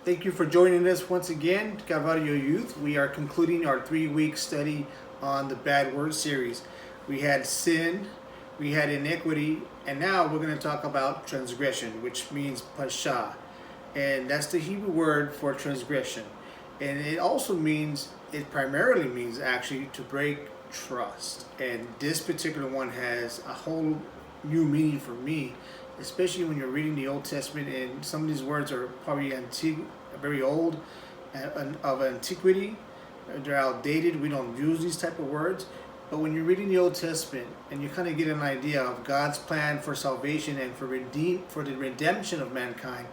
Thank you for joining us once again, Calvario Youth. We are concluding our 3-week study on the Bad Word series. We had sin, we had iniquity, and now we're going to talk about transgression, which means pasha. And that's the Hebrew word for transgression. And it primarily means actually to break trust. And this particular one has a whole new meaning for me, especially when you're reading the Old Testament, and some of these words are probably very old, of antiquity. They're outdated. We don't use these type of words. But when you're reading the Old Testament and you kind of get an idea of God's plan for salvation and for the redemption of mankind,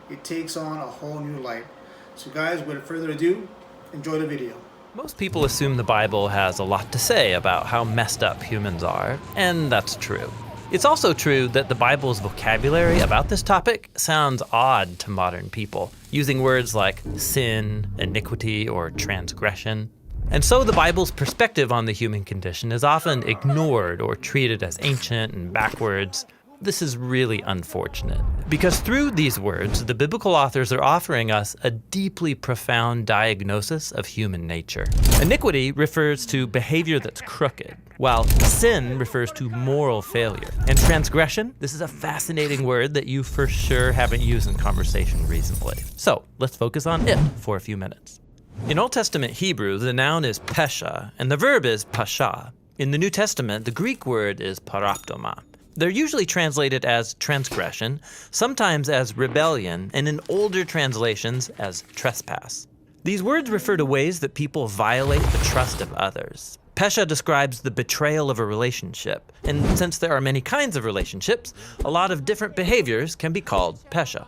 it takes on a whole new light. So guys, without further ado, enjoy the video. Most people assume the Bible has a lot to say about how messed up humans are, and that's true. It's also true that the Bible's vocabulary about this topic sounds odd to modern people, using words like sin, iniquity, or transgression. And so the Bible's perspective on the human condition is often ignored or treated as ancient and backwards. This is really unfortunate, because through these words, the biblical authors are offering us a deeply profound diagnosis of human nature. Iniquity refers to behavior that's crooked, while sin refers to moral failure. And transgression, this is a fascinating word that you for sure haven't used in conversation recently. So let's focus on it for a few minutes. In Old Testament Hebrew, the noun is pesha, and the verb is pasha. In the New Testament, the Greek word is paraptoma. They're usually translated as transgression, sometimes as rebellion, and in older translations as trespass. These words refer to ways that people violate the trust of others. Pesha describes the betrayal of a relationship, and since there are many kinds of relationships, a lot of different behaviors can be called pesha.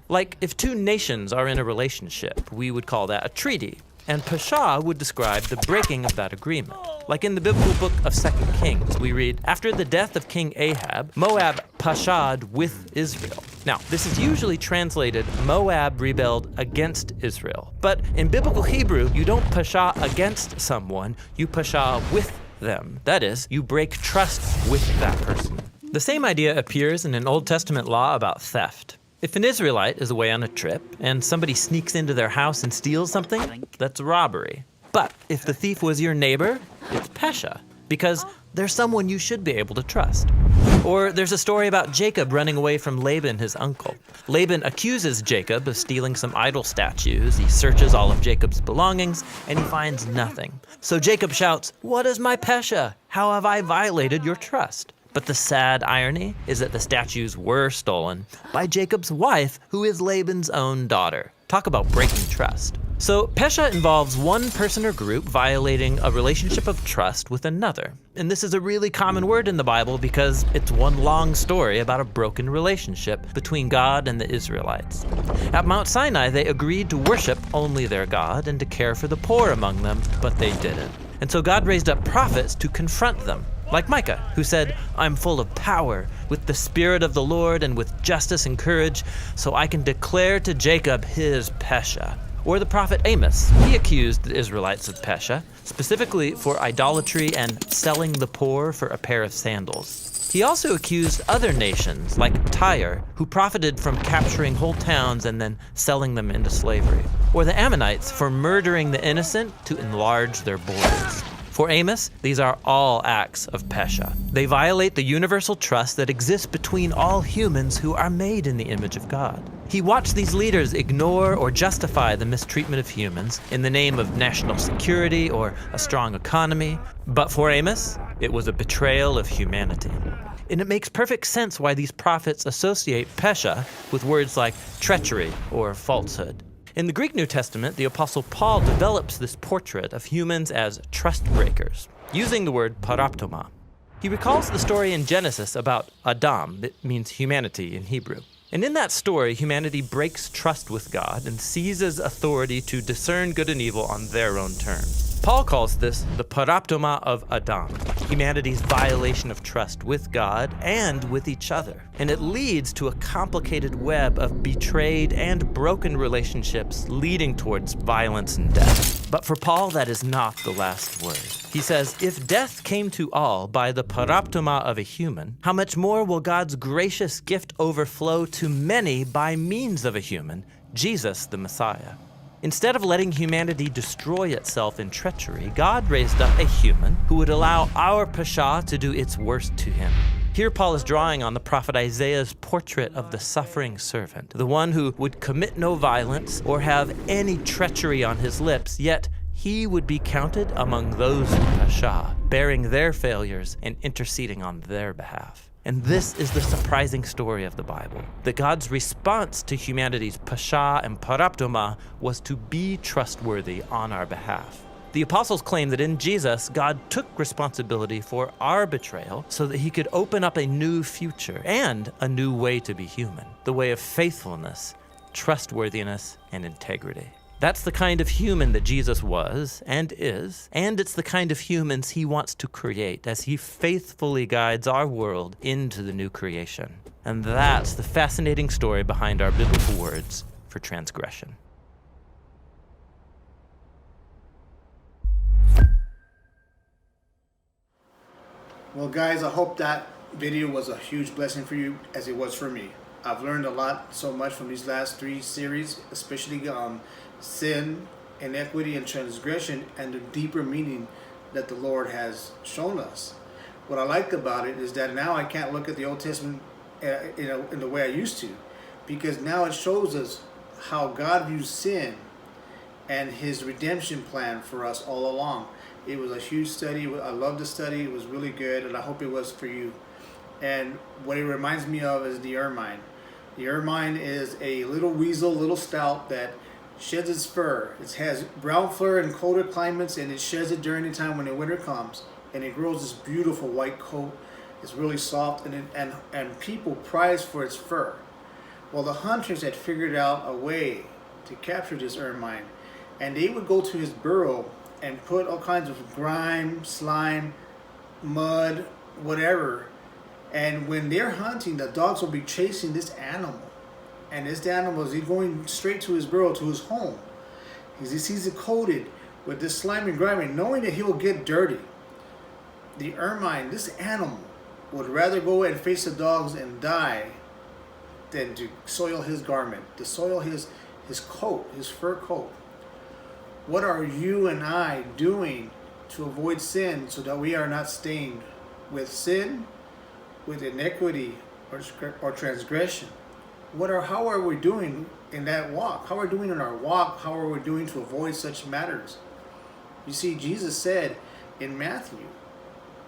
Like if two nations are in a relationship, we would call that a treaty. And pasha would describe the breaking of that agreement. Like in the biblical book of 2 Kings, we read, after the death of King Ahab, Moab pasha'd with Israel. Now, this is usually translated, Moab rebelled against Israel. But in biblical Hebrew, you don't pasha against someone, you pasha with them. That is, you break trust with that person. The same idea appears in an Old Testament law about theft. If an Israelite is away on a trip and somebody sneaks into their house and steals something, that's robbery. But if the thief was your neighbor, it's pesha, because there's someone you should be able to trust. Or there's a story about Jacob running away from Laban, his uncle. Laban accuses Jacob of stealing some idol statues. He searches all of Jacob's belongings, and he finds nothing. So Jacob shouts, "What is my pesha? How have I violated your trust?" But the sad irony is that the statues were stolen by Jacob's wife, who is Laban's own daughter. Talk about breaking trust. So pesha involves one person or group violating a relationship of trust with another. And this is a really common word in the Bible because it's one long story about a broken relationship between God and the Israelites. At Mount Sinai, they agreed to worship only their God and to care for the poor among them, but they didn't. And so God raised up prophets to confront them. Like Micah, who said, "I'm full of power, with the Spirit of the Lord and with justice and courage, so I can declare to Jacob his pesha." Or the prophet Amos, he accused the Israelites of pesha, specifically for idolatry and selling the poor for a pair of sandals. He also accused other nations, like Tyre, who profited from capturing whole towns and then selling them into slavery. Or the Ammonites for murdering the innocent to enlarge their borders. For Amos, these are all acts of pesha. They violate the universal trust that exists between all humans who are made in the image of God. He watched these leaders ignore or justify the mistreatment of humans in the name of national security or a strong economy. But for Amos, it was a betrayal of humanity. And it makes perfect sense why these prophets associate pesha with words like treachery or falsehood. In the Greek New Testament, the Apostle Paul develops this portrait of humans as trust breakers, using the word paraptoma. He recalls the story in Genesis about Adam, that means humanity in Hebrew. And in that story, humanity breaks trust with God and seizes authority to discern good and evil on their own terms. Paul calls this the paraptoma of Adam, humanity's violation of trust with God and with each other. And it leads to a complicated web of betrayed and broken relationships leading towards violence and death. But for Paul, that is not the last word. He says, if death came to all by the paraptoma of a human, how much more will God's gracious gift overflow to many by means of a human, Jesus the Messiah. Instead of letting humanity destroy itself in treachery, God raised up a human who would allow our Pesha to do its worst to him. Here Paul is drawing on the prophet Isaiah's portrait of the suffering servant, the one who would commit no violence or have any treachery on his lips, yet he would be counted among those who Pesha, bearing their failures and interceding on their behalf. And this is the surprising story of the Bible, that God's response to humanity's Pesha and Paraptoma was to be trustworthy on our behalf. The apostles claim that in Jesus, God took responsibility for our betrayal so that he could open up a new future and a new way to be human, the way of faithfulness, trustworthiness, and integrity. That's the kind of human that Jesus was and is, and it's the kind of humans he wants to create as he faithfully guides our world into the new creation. And that's the fascinating story behind our biblical words for transgression. Well, guys, I hope that video was a huge blessing for you as it was for me. I've learned a lot, so much from these last 3 series, especially sin, inequity, and transgression, and the deeper meaning that the Lord has shown us. What I liked about it is that now I can't look at the Old Testament in the way I used to, because now it shows us how God views sin and his redemption plan for us all along. It was a huge study. I loved the study. It was really good, and I hope it was for you. And what it reminds me of is the ermine. The ermine is a little weasel, little stout that sheds its fur. It has brown fur in colder climates, and it sheds it during the time when the winter comes, and it grows this beautiful white coat. It's really soft, and people prize for its fur. Well, the hunters had figured out a way to capture this ermine, and they would go to his burrow and put all kinds of grime, slime, mud, whatever. And when they're hunting, the dogs will be chasing this animal. And this animal is going straight to his burrow, to his home. He sees it coated with this slime and grime, and knowing that he will get dirty. The ermine, this animal, would rather go and face the dogs and die than to soil his garment, to soil his coat, his fur coat. What are you and I doing to avoid sin so that we are not stained with sin, with iniquity, or transgression? How are we doing in that walk? How are we doing in our walk? How are we doing to avoid such matters? You see, Jesus said in Matthew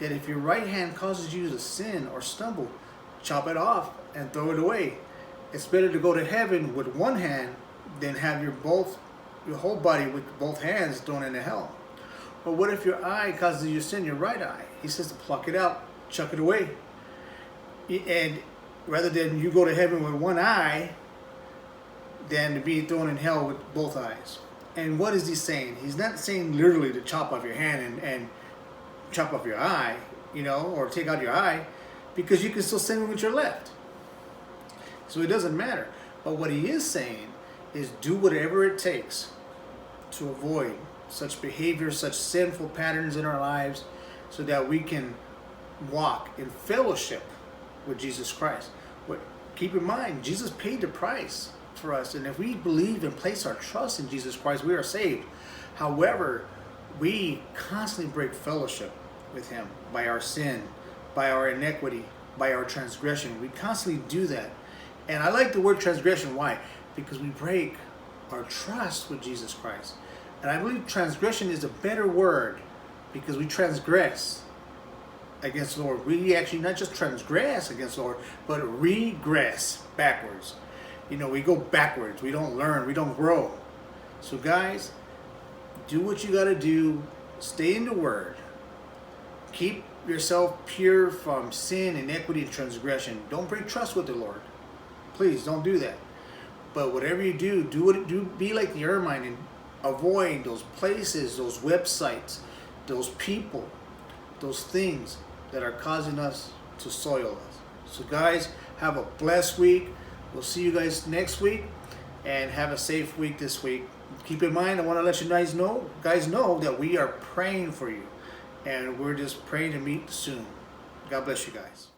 that if your right hand causes you to sin or stumble, chop it off and throw it away. It's better to go to heaven with one hand than have your whole body with both hands thrown into hell. But what if your eye causes you to sin, your right eye? He says to pluck it out, chuck it away. And rather than you go to heaven with one eye, than to be thrown in hell with both eyes. And what is he saying? He's not saying literally to chop off your hand and chop off your eye, or take out your eye, because you can still sin with your left. So it doesn't matter. But what he is saying is do whatever it takes to avoid such behavior, such sinful patterns in our lives, so that we can walk in fellowship with Jesus Christ. But keep in mind, Jesus paid the price for us, and if we believe and place our trust in Jesus Christ, we are saved. However, we constantly break fellowship with him by our sin, by our iniquity, by our transgression. We constantly do that. And I like the word transgression. Why? Because we break our trust with Jesus Christ. And I believe transgression is a better word, because we transgress against the Lord. We actually not just transgress against the Lord, but regress backwards. We go backwards. We don't learn. We don't grow. So guys, do what you got to do. Stay in the Word. Keep yourself pure from sin, iniquity, and transgression. Don't break trust with the Lord. Please don't do that. But whatever you do, be like the ermine and avoid those places, those websites, those people, those things that are causing us to soil us. So guys, have a blessed week. We'll see you guys next week, and have a safe week this week. Keep in mind, I want to let you guys know that we are praying for you, and we're just praying to meet soon. God bless you guys.